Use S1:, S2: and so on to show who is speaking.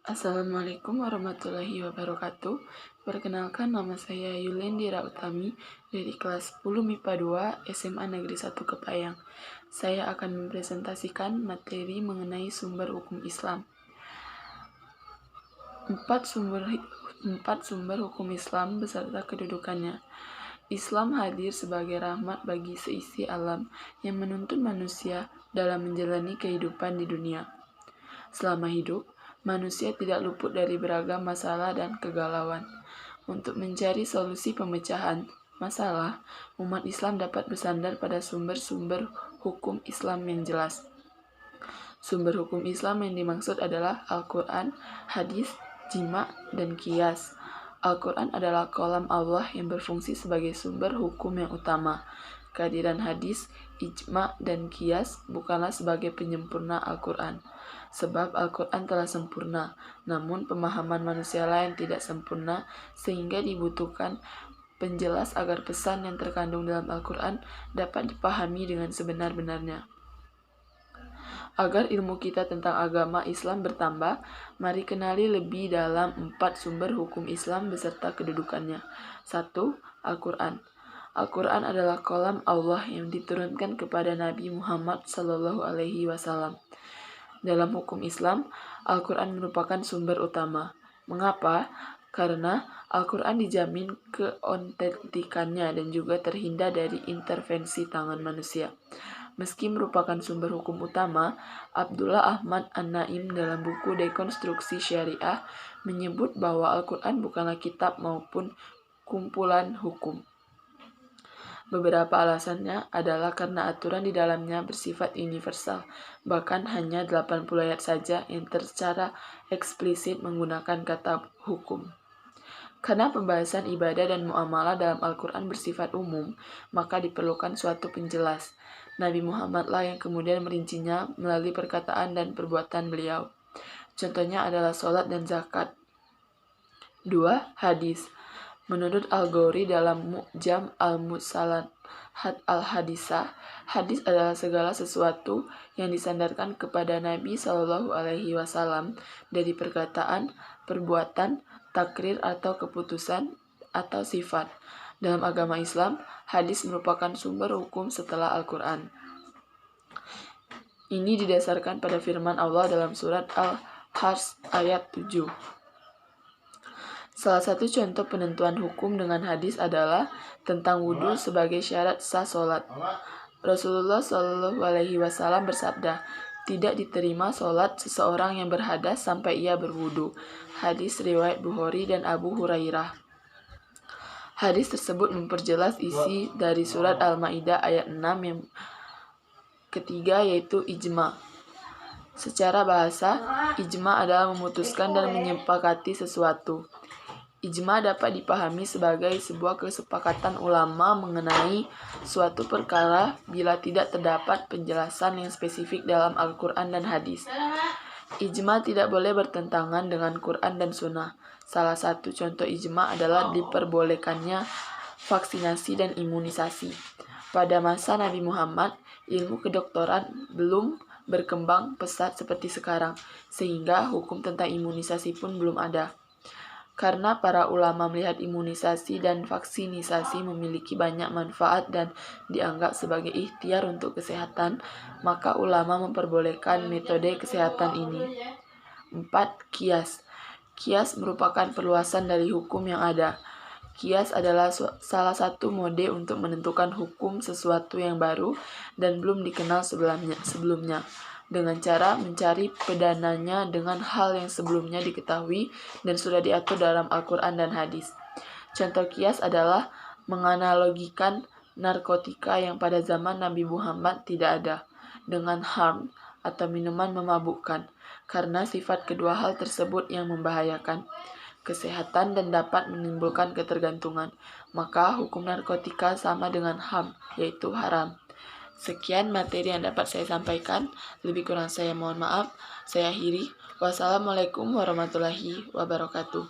S1: Assalamualaikum warahmatullahi wabarakatuh. Perkenalkan, nama saya Yulendira Utami dari kelas 10 MIPA 2 SMA Negeri 1 Kepayang. Saya akan mempresentasikan materi mengenai sumber hukum Islam. Empat sumber hukum Islam beserta kedudukannya. Islam hadir sebagai rahmat bagi seisi alam yang menuntun manusia dalam menjalani kehidupan di dunia. Selama hidup, manusia tidak luput dari beragam masalah dan kegalauan. Untuk mencari solusi pemecahan masalah, umat Islam dapat bersandar pada sumber-sumber hukum Islam yang jelas. Sumber hukum Islam yang dimaksud adalah Al-Quran, hadis, jima', dan qiyas. Al-Quran adalah kalam Allah yang berfungsi sebagai sumber hukum yang utama. Kehadiran hadis, ijma', dan qiyas bukanlah sebagai penyempurna Al-Quran. Sebab Al-Quran telah sempurna, namun pemahaman manusia lain tidak sempurna, sehingga dibutuhkan penjelas agar pesan yang terkandung dalam Al-Quran dapat dipahami dengan sebenar-benarnya. Agar ilmu kita tentang agama Islam bertambah, mari kenali lebih dalam 4 sumber hukum Islam beserta kedudukannya. 1. Al-Quran. Al-Quran adalah kalam Allah yang diturunkan kepada Nabi Muhammad SAW. Dalam hukum Islam, Al-Quran merupakan sumber utama. Mengapa? Karena Al-Quran dijamin keotentikannya dan juga terhindar dari intervensi tangan manusia. Meski merupakan sumber hukum utama, Abdullah Ahmad An-Naim dalam buku Dekonstruksi Syariah menyebut bahwa Al-Quran bukanlah kitab maupun kumpulan hukum. Beberapa alasannya adalah karena aturan di dalamnya bersifat universal, bahkan hanya 80 ayat saja yang secara eksplisit menggunakan kata hukum. Karena pembahasan ibadah dan muamalah dalam Al-Quran bersifat umum, maka diperlukan suatu penjelas. Nabi Muhammadlah yang kemudian merincinya melalui perkataan dan perbuatan beliau. Contohnya adalah sholat dan zakat. 2. Hadis. Menurut Al-Ghori dalam Mu'jam Al-Musallahat Al-Hadisah, hadis adalah segala sesuatu yang disandarkan kepada Nabi SAW dari perkataan, perbuatan, takrir atau keputusan atau sifat. Dalam agama Islam, hadis merupakan sumber hukum setelah Al-Quran. Ini didasarkan pada firman Allah dalam surat Al-Hasr ayat 7. Salah satu contoh penentuan hukum dengan hadis adalah tentang wudhu sebagai syarat sah sholat. Rasulullah SAW bersabda, tidak diterima sholat seseorang yang berhadas sampai ia berwudhu. Hadis riwayat Bukhari dan Abu Hurairah. Hadis tersebut memperjelas isi dari surat Al-Maidah ayat 6 yang ketiga, yaitu ijma'. Secara bahasa, ijma' adalah memutuskan dan menyepakati sesuatu. Ijma' dapat dipahami sebagai sebuah kesepakatan ulama mengenai suatu perkara bila tidak terdapat penjelasan yang spesifik dalam Al-Quran dan hadis. Ijma' tidak boleh bertentangan dengan Quran dan Sunnah. Salah satu contoh ijma' adalah diperbolehkannya vaksinasi dan imunisasi. Pada masa Nabi Muhammad, ilmu kedokteran belum berkembang pesat seperti sekarang, sehingga hukum tentang imunisasi pun belum ada. Karena para ulama melihat imunisasi dan vaksinisasi memiliki banyak manfaat dan dianggap sebagai ikhtiar untuk kesehatan, maka ulama memperbolehkan metode kesehatan ini. 4. Qiyas. Qiyas merupakan perluasan dari hukum yang ada. Qiyas adalah salah satu mode untuk menentukan hukum sesuatu yang baru dan belum dikenal sebelumnya, dengan cara mencari pedananya dengan hal yang sebelumnya diketahui dan sudah diatur dalam Al-Quran dan hadis. Contoh qiyas adalah menganalogikan narkotika yang pada zaman Nabi Muhammad tidak ada dengan harm atau minuman memabukkan, karena sifat kedua hal tersebut yang membahayakan kesehatan dan dapat menimbulkan ketergantungan. Maka hukum narkotika sama dengan harm, yaitu haram. Sekian materi yang dapat saya sampaikan. Lebih kurang saya mohon maaf. Saya akhiri. Wassalamualaikum warahmatullahi wabarakatuh.